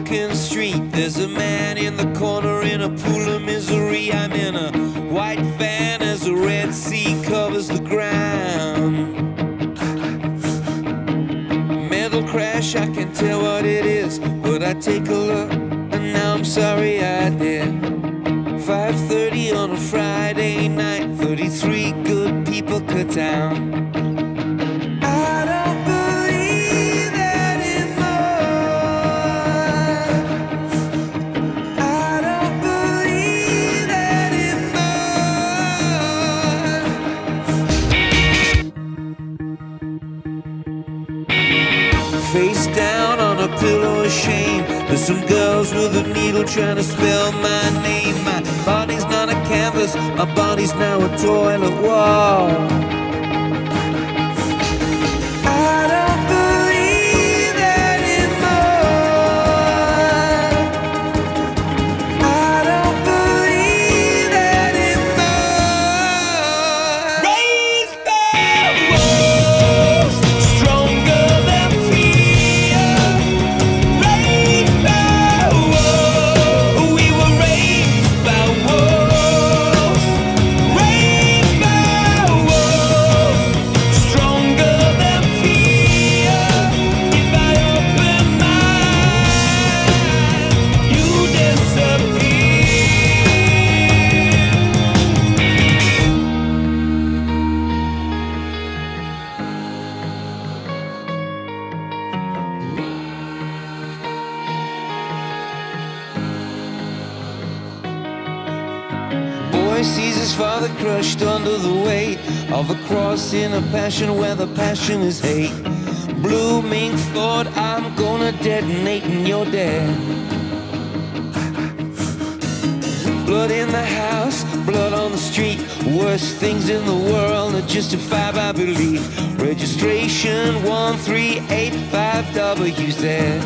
walking the street. There's a man in the corner in a pool of misery. I'm in a white van as the Red Sea covers the ground. Metal crash, I can tell what it is, but I take a look and now I'm sorry I did. 5:30 on a Friday night, 33 good people cut down. I don't believe anymore. I don't believe anymore. Face down on a pillow of shame. There's some girls with a needle trying to spell my name. My body's not a canvas, my body's now a toilet wall. I don't believe anymore. I don't believe anymore. Raise my walls, stronger than fear. Raise my walls, we were raised by wolves. Raise my walls, stronger than fear. If I open mine, you disappear. Boy sees his father crushed under the weight of a cross in a passion where the passion is hate. Blooming thought, I'm gonna detonate and you're dead. Blood in the house, blood on the street. Worst things in the world are justified by belief. Registration 1385W's there.